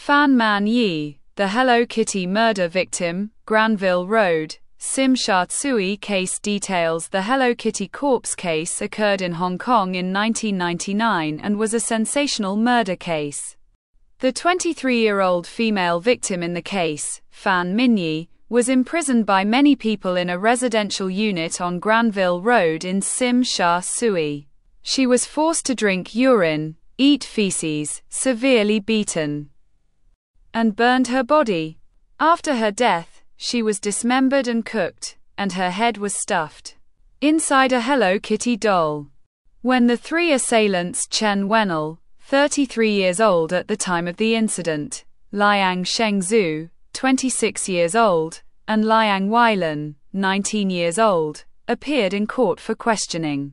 Fan Minyi, the Hello Kitty murder victim, Granville Road. Tsim Sha Tsui case details. The Hello Kitty corpse case occurred in Hong Kong in 1999 and was a sensational murder case. The 23-year-old female victim in the case, Fan Minyi, was imprisoned by many people in a residential unit on Granville Road in Tsim Sha Tsui. She was forced to drink urine, eat feces, severely beaten, and burned her body. After her death, she was dismembered and cooked, and her head was stuffed inside a Hello Kitty doll. When the three assailants, Chen Wenel, 33 years old at the time of the incident, Liang Shengzhu, 26 years old, and Liang Weilan, 19 years old, appeared in court for questioning.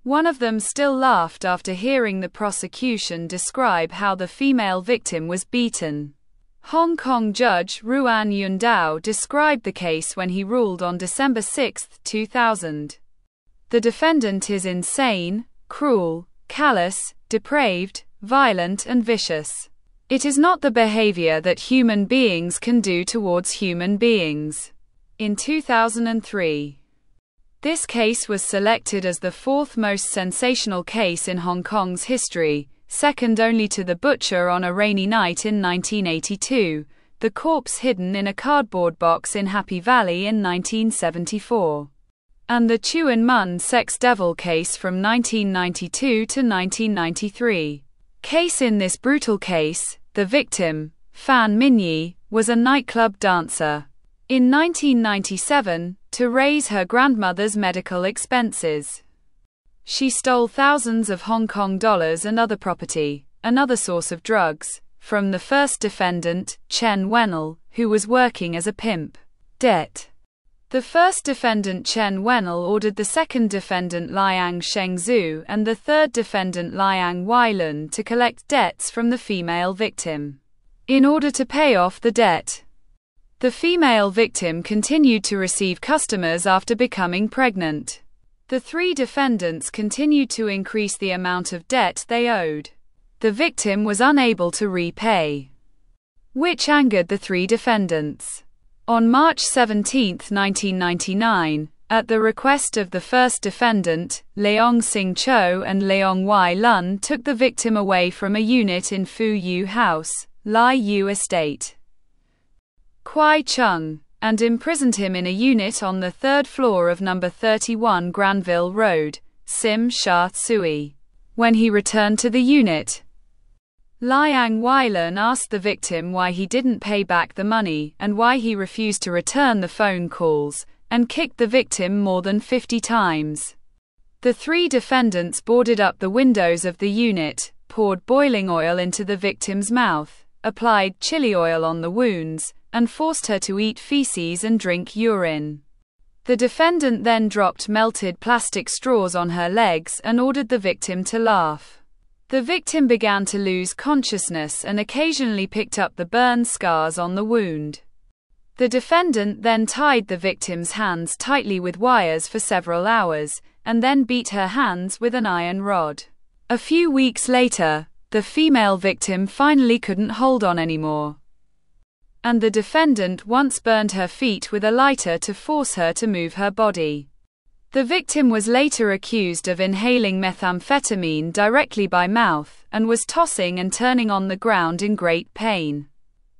One of them still laughed after hearing the prosecution describe how the female victim was beaten. Hong Kong Judge Ruan Yundao described the case when he ruled on December 6, 2000. The defendant is insane, cruel, callous, depraved, violent and vicious. It is not the behavior that human beings can do towards human beings. In 2003, this case was selected as the fourth most sensational case in Hong Kong's history, second only to the butcher on a rainy night in 1982, the corpse hidden in a cardboard box in Happy Valley in 1974, and the Chuan Mun sex devil case from 1992 to 1993. Case. In this brutal case, the victim, Fan Minyi, was a nightclub dancer. In 1997, to raise her grandmother's medical expenses, she stole thousands of Hong Kong dollars and other property, another source of drugs, from the first defendant, Chen Wenel, who was working as a pimp. Debt. The first defendant Chen Wenel ordered the second defendant Liang Shengzhu and the third defendant Liang Weilan to collect debts from the female victim. In order to pay off the debt, the female victim continued to receive customers after becoming pregnant. The three defendants continued to increase the amount of debt they owed. The victim was unable to repay, which angered the three defendants. On March 17, 1999, at the request of the first defendant, Leong Sing Cho and Leong Wai Lun took the victim away from a unit in Fu Yu House, Lai Yu Estate, Kwai Chung, and imprisoned him in a unit on the third floor of number 31 Granville Road, Tsim Sha Tsui. When he returned to the unit, Liang Weilan asked the victim why he didn't pay back the money and why he refused to return the phone calls, and kicked the victim more than 50 times. The three defendants boarded up the windows of the unit, poured boiling oil into the victim's mouth, applied chili oil on the wounds, and forced her to eat feces and drink urine. The defendant then dropped melted plastic straws on her legs and ordered the victim to laugh. The victim began to lose consciousness and occasionally picked up the burn scars on the wound. The defendant then tied the victim's hands tightly with wires for several hours, and then beat her hands with an iron rod. A few weeks later, the female victim finally couldn't hold on anymore, and the defendant once burned her feet with a lighter to force her to move her body. The victim was later accused of inhaling methamphetamine directly by mouth, and was tossing and turning on the ground in great pain.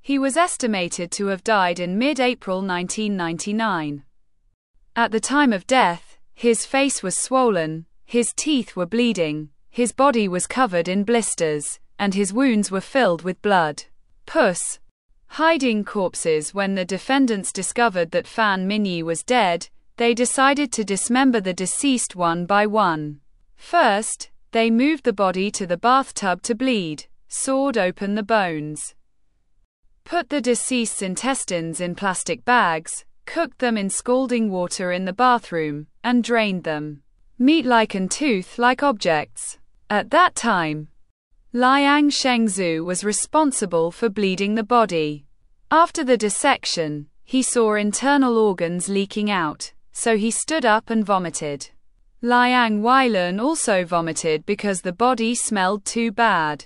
He was estimated to have died in mid-April 1999. At the time of death, his face was swollen, his teeth were bleeding, his body was covered in blisters, and his wounds were filled with blood. Pus. Hiding corpses. When the defendants discovered that Fan Minyi was dead, they decided to dismember the deceased one by one. First, they moved the body to the bathtub to bleed, sawed open the bones, put the deceased's intestines in plastic bags, cooked them in scalding water in the bathroom, and drained them. Meat-like and tooth-like objects. At that time, Liang Shengzhu was responsible for bleeding the body. After the dissection, he saw internal organs leaking out, so he stood up and vomited. Liang Weilan also vomited because the body smelled too bad.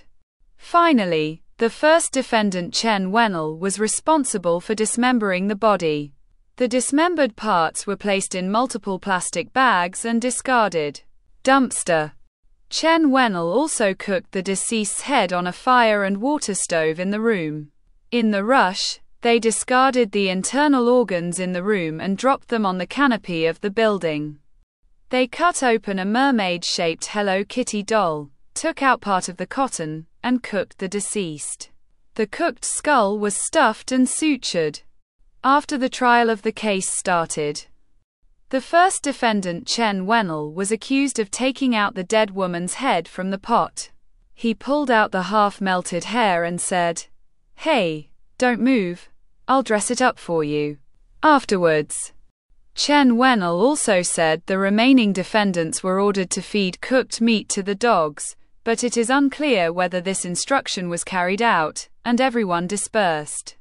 Finally, The first defendant, Chen Wenel, was responsible for dismembering the body. The dismembered parts were placed in multiple plastic bags and discarded. Dumpster. Chen Wenel also cooked the deceased's head on a fire and water stove in the room. In the rush, they discarded the internal organs in the room and dropped them on the canopy of the building. They cut open a mermaid-shaped Hello Kitty doll, took out part of the cotton, and cooked the deceased. The cooked skull was stuffed and sutured. After the trial of the case started, the first defendant, Chen Wenel, was accused of taking out the dead woman's head from the pot. He pulled out the half-melted hair and said, "Hey, don't move, I'll dress it up for you." Afterwards, Chen Wenel also said the remaining defendants were ordered to feed cooked meat to the dogs, but it is unclear whether this instruction was carried out, and everyone dispersed.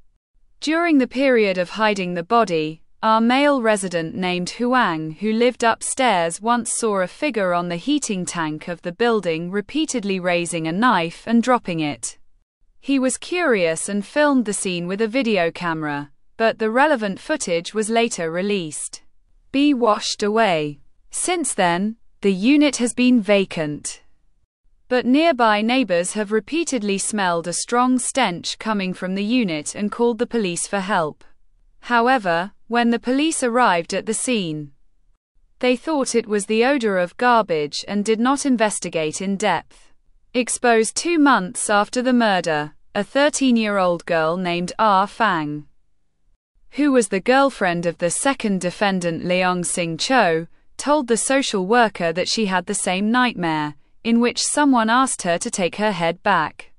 During the period of hiding the body, our male resident named Huang, who lived upstairs, once saw a figure on the heating tank of the building repeatedly raising a knife and dropping it. He was curious and filmed the scene with a video camera, but the relevant footage was later released. Be washed away. Since then, the unit has been vacant. But nearby neighbors have repeatedly smelled a strong stench coming from the unit and called the police for help. However, when the police arrived at the scene, they thought it was the odor of garbage and did not investigate in depth. Exposed 2 months after the murder, a 13-year-old girl named Ah Fang, who was the girlfriend of the second defendant Leong Sing Cho, told the social worker that she had the same nightmare, in which someone asked her to take her head back.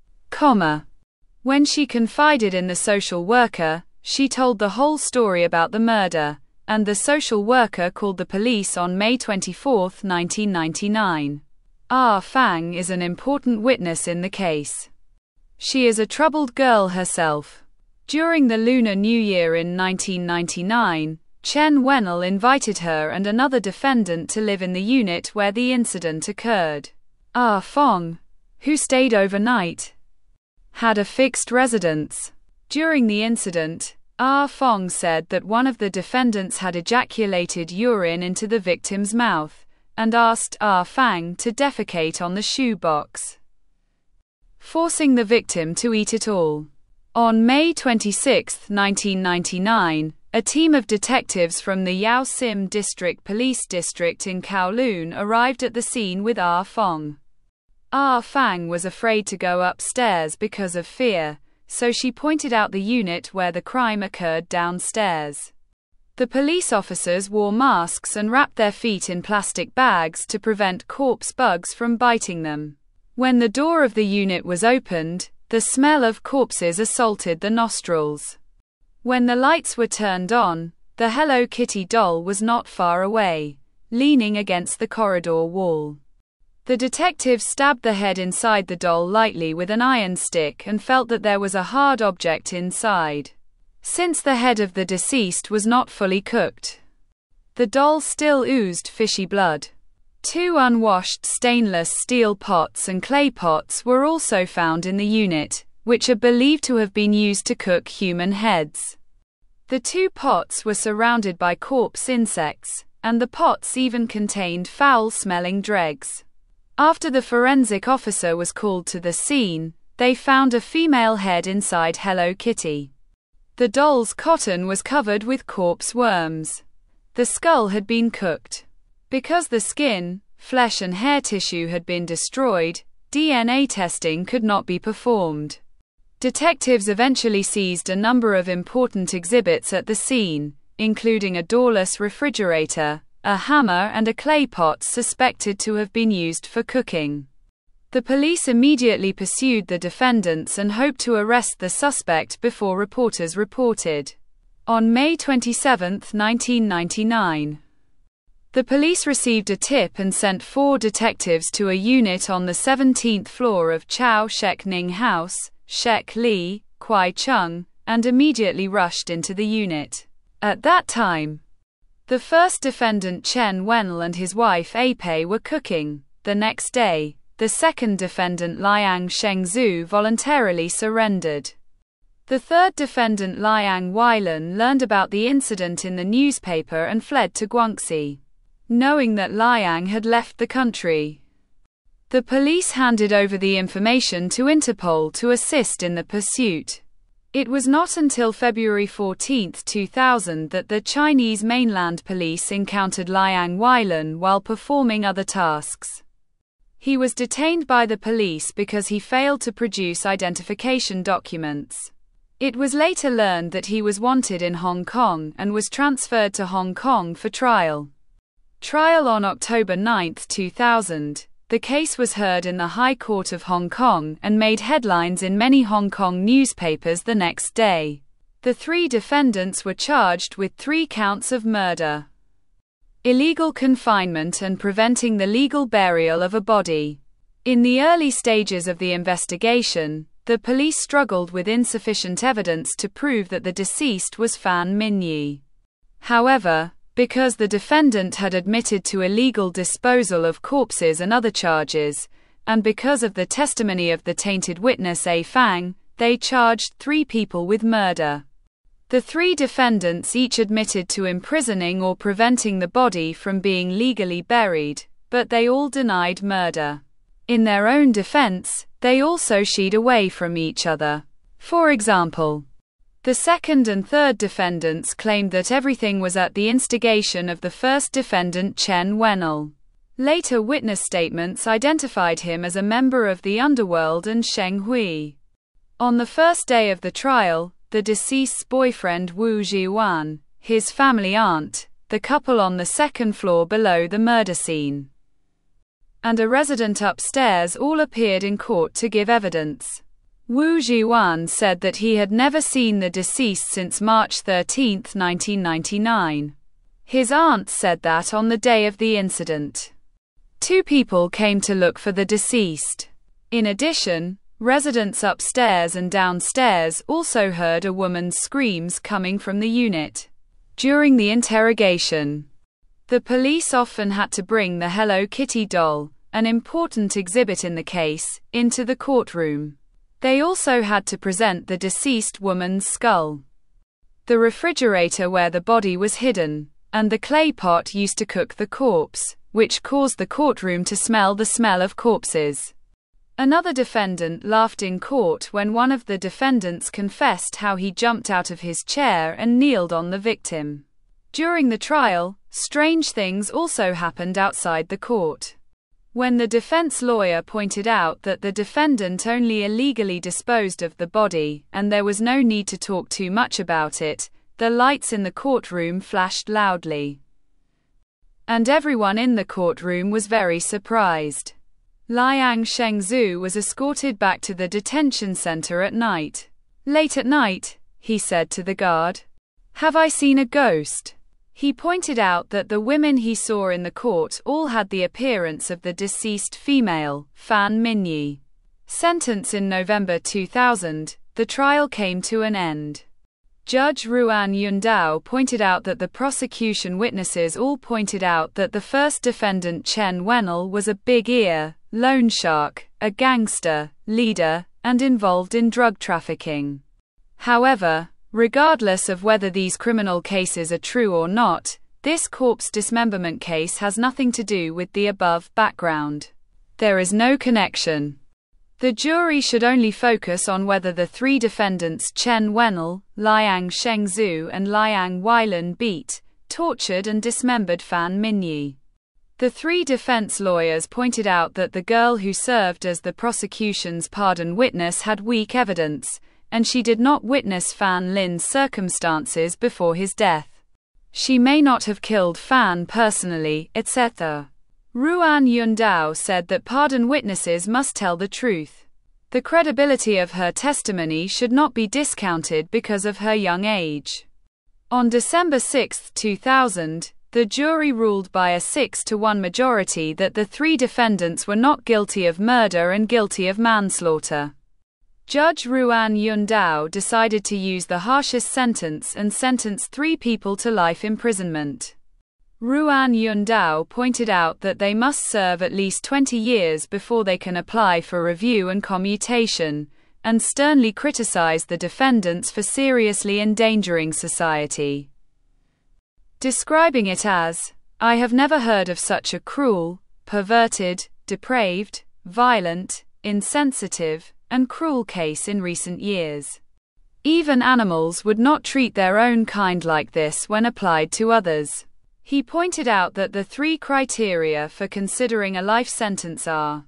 When she confided in the social worker, she told the whole story about the murder, and the social worker called the police on May 24, 1999. Ah Fang is an important witness in the case. She is a troubled girl herself. During the Lunar New Year in 1999, Chen Wenel invited her and another defendant to live in the unit where the incident occurred. Ah Fong, who stayed overnight, had a fixed residence. During the incident, Ah Fong said that one of the defendants had ejaculated urine into the victim's mouth, and asked Ah Fang to defecate on the shoebox, forcing the victim to eat it all. On May 26, 1999, a team of detectives from the Yao Sim District Police District in Kowloon arrived at the scene with Ah Fong. Ah Fang was afraid to go upstairs because of fear, so she pointed out the unit where the crime occurred downstairs. The police officers wore masks and wrapped their feet in plastic bags to prevent corpse bugs from biting them. When the door of the unit was opened, the smell of corpses assaulted the nostrils. When the lights were turned on, the Hello Kitty doll was not far away, leaning against the corridor wall. The detectives stabbed the head inside the doll lightly with an iron stick and felt that there was a hard object inside. Since the head of the deceased was not fully cooked, the doll still oozed fishy blood. 2 unwashed stainless steel pots and clay pots were also found in the unit, which are believed to have been used to cook human heads. The 2 pots were surrounded by corpse insects, and the pots even contained foul-smelling dregs. After the forensic officer was called to the scene, they found a female head inside Hello Kitty. The doll's cotton was covered with corpse worms. The skull had been cooked. Because the skin, flesh and hair tissue had been destroyed, DNA testing could not be performed. Detectives eventually seized a number of important exhibits at the scene, including a doorless refrigerator, a hammer and a clay pot suspected to have been used for cooking. The police immediately pursued the defendants and hoped to arrest the suspect before reporters reported. On May 27, 1999, the police received a tip and sent 4 detectives to a unit on the 17th floor of Chow Shek Ning House, Shek Li, Kwai Chung, and immediately rushed into the unit. At that time, the first defendant Chen Wenel and his wife Apei were cooking. The next day, the second defendant Liang Shengzhu voluntarily surrendered. The third defendant Liang Weilan learned about the incident in the newspaper and fled to Guangxi, knowing that Liang had left the country. The police handed over the information to Interpol to assist in the pursuit. It was not until February 14, 2000 that the Chinese mainland police encountered Liang Weilan while performing other tasks. He was detained by the police because he failed to produce identification documents. It was later learned that he was wanted in Hong Kong and was transferred to Hong Kong for trial. Trial on October 9, 2000. The case was heard in the High Court of Hong Kong and made headlines in many Hong Kong newspapers the next day. The three defendants were charged with 3 counts of murder, illegal confinement, and preventing the legal burial of a body. In the early stages of the investigation, the police struggled with insufficient evidence to prove that the deceased was Fan Minyi. However, because the defendant had admitted to illegal disposal of corpses and other charges, and because of the testimony of the tainted witness A Fang, they charged 3 people with murder. The 3 defendants each admitted to imprisoning or preventing the body from being legally buried, but they all denied murder. In their own defense, they also shied away from each other. For example, the second and third defendants claimed that everything was at the instigation of the first defendant Chen Wenel. Later witness statements identified him as a member of the underworld and Sheng Hui. On the first day of the trial, the deceased's boyfriend Wu Zhiwan, his family aunt, the couple on the second floor below the murder scene, and a resident upstairs all appeared in court to give evidence. Wu Zhiwan said that he had never seen the deceased since March 13, 1999. His aunt said that on the day of the incident, 2 people came to look for the deceased. In addition, residents upstairs and downstairs also heard a woman's screams coming from the unit. During the interrogation, the police often had to bring the Hello Kitty doll, an important exhibit in the case, into the courtroom. They also had to present the deceased woman's skull, the refrigerator where the body was hidden, and the clay pot used to cook the corpse, which caused the courtroom to smell the smell of corpses. Another defendant laughed in court when one of the defendants confessed how he jumped out of his chair and kneeled on the victim. During the trial, strange things also happened outside the court. When the defense lawyer pointed out that the defendant only illegally disposed of the body, and there was no need to talk too much about it, the lights in the courtroom flashed loudly, and everyone in the courtroom was very surprised. Liang Shengzhu was escorted back to the detention center at night. Late at night, he said to the guard, "Have I seen a ghost?" He pointed out that the women he saw in the court all had the appearance of the deceased female, Fan Minyi. Sentenced in November 2000, the trial came to an end. Judge Ruan Yundao pointed out that the prosecution witnesses all pointed out that the first defendant Chen Wenel was a big ear, loan shark, a gangster, leader, and involved in drug trafficking. However, regardless of whether these criminal cases are true or not, this corpse dismemberment case has nothing to do with the above background. There is no connection. The jury should only focus on whether the 3 defendants Chen Wenel, Liang Shengzhu and Liang Weilan beat, tortured and dismembered Fan Minyi. The 3 defense lawyers pointed out that the girl who served as the prosecution's pardon witness had weak evidence, and she did not witness Fan Lin's circumstances before his death. She may not have killed Fan personally, etc. Ruan Yundao said that pardon witnesses must tell the truth. The credibility of her testimony should not be discounted because of her young age. On December 6, 2000, the jury ruled by a 6-1 majority that the 3 defendants were not guilty of murder and guilty of manslaughter. Judge Ruan Yundao decided to use the harshest sentence and sentenced 3 people to life imprisonment. Ruan Yundao pointed out that they must serve at least 20 years before they can apply for review and commutation, and sternly criticized the defendants for seriously endangering society, describing it as, "I have never heard of such a cruel, perverted, depraved, violent, insensitive, and cruel case in recent years. Even animals would not treat their own kind like this when applied to others." He pointed out that the three criteria for considering a life sentence are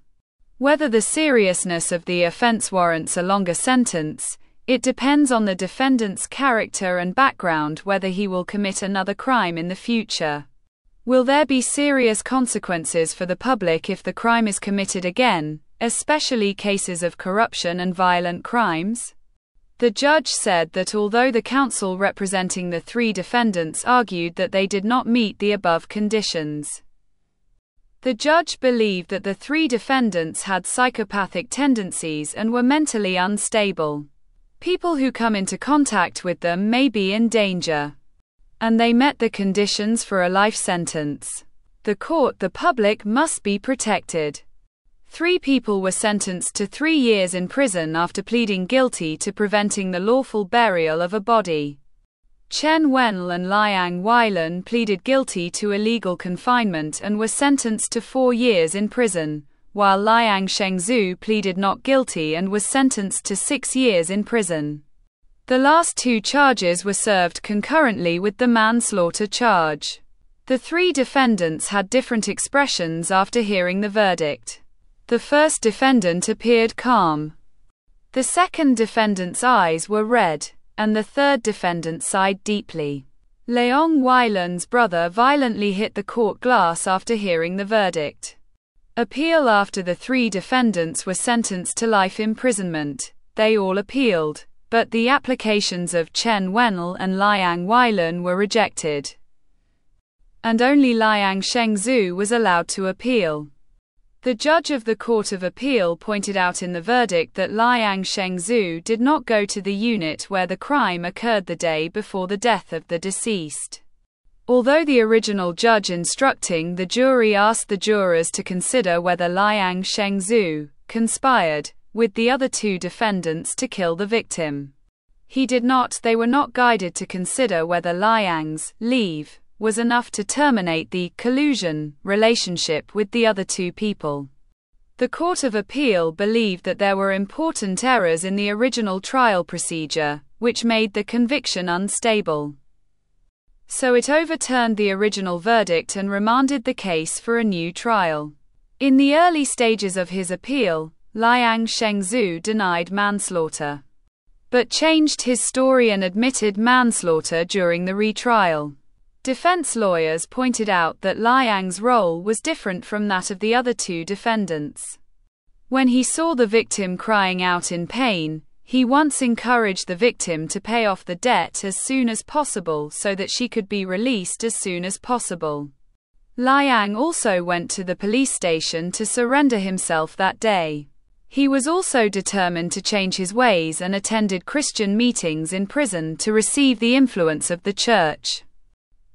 whether the seriousness of the offense warrants a longer sentence. It depends on the defendant's character and background whether he will commit another crime in the future. Will there be serious consequences for the public if the crime is committed again, especially cases of corruption and violent crimes? The judge said that although the counsel representing the three defendants argued that they did not meet the above conditions, the judge believed that the three defendants had psychopathic tendencies and were mentally unstable. People who come into contact with them may be in danger, and they met the conditions for a life sentence. The public must be protected. 3 people were sentenced to 3 years in prison after pleading guilty to preventing the lawful burial of a body. Chen Wenl and Liang Weilun pleaded guilty to illegal confinement and were sentenced to 4 years in prison, while Liang Shengzhu pleaded not guilty and was sentenced to 6 years in prison. The last 2 charges were served concurrently with the manslaughter charge. The 3 defendants had different expressions after hearing the verdict. The first defendant appeared calm. The second defendant's eyes were red, and the third defendant sighed deeply. Liang Weilun's brother violently hit the court glass after hearing the verdict. Appeal. After the 3 defendants were sentenced to life imprisonment, they all appealed, but the applications of Chen Wenl and Liang Weilun were rejected, and only Liang Shengzhu was allowed to appeal. The judge of the Court of Appeal pointed out in the verdict that Liang Shengzhu did not go to the unit where the crime occurred the day before the death of the deceased. Although the original judge instructing the jury asked the jurors to consider whether Liang Shengzhu conspired with the other 2 defendants to kill the victim, he did not. They were not guided to consider whether Liang's leave was enough to terminate the collusion relationship with the other 2 people. The Court of Appeal believed that there were important errors in the original trial procedure, which made the conviction unstable. So it overturned the original verdict and remanded the case for a new trial. In the early stages of his appeal, Liang Shengzhu denied manslaughter, but changed his story and admitted manslaughter during the retrial. Defense lawyers pointed out that Liang's role was different from that of the other 2 defendants. When he saw the victim crying out in pain, he once encouraged the victim to pay off the debt as soon as possible so that she could be released as soon as possible. Liang also went to the police station to surrender himself that day. He was also determined to change his ways and attended Christian meetings in prison to receive the influence of the church.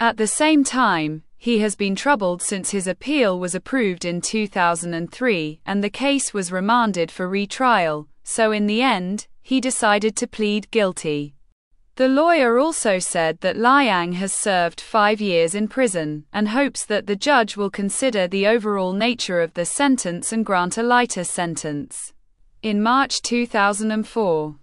At the same time, he has been troubled since his appeal was approved in 2003 and the case was remanded for retrial, so in the end, he decided to plead guilty. The lawyer also said that Liang has served 5 years in prison, and hopes that the judge will consider the overall nature of the sentence and grant a lighter sentence. In March 2004,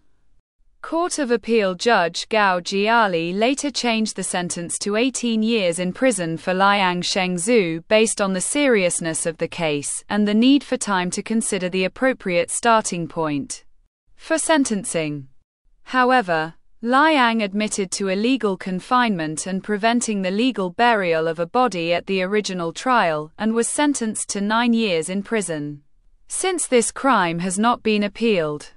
Court of Appeal Judge Gao Jiali later changed the sentence to 18 years in prison for Liang Shengzhu based on the seriousness of the case and the need for time to consider the appropriate starting point for sentencing. However, Liang admitted to illegal confinement and preventing the legal burial of a body at the original trial and was sentenced to 9 years in prison. Since this crime has not been appealed,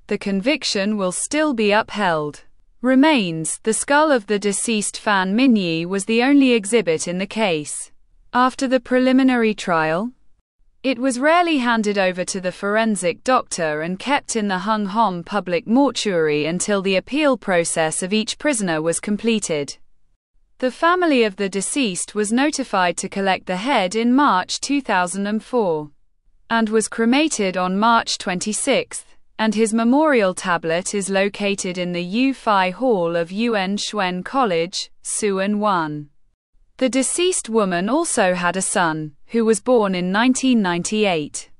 the conviction will still be upheld. Remains, the skull of the deceased Fan Minyi was the only exhibit in the case. After the preliminary trial, it was rarely handed over to the forensic doctor and kept in the Hung Hom public mortuary until the appeal process of each prisoner was completed. The family of the deceased was notified to collect the head in March 2004 and was cremated on March 26, and his memorial tablet is located in the U-Phi Hall of Yuen Shuen College, Suan 1. The deceased woman also had a son, who was born in 1998.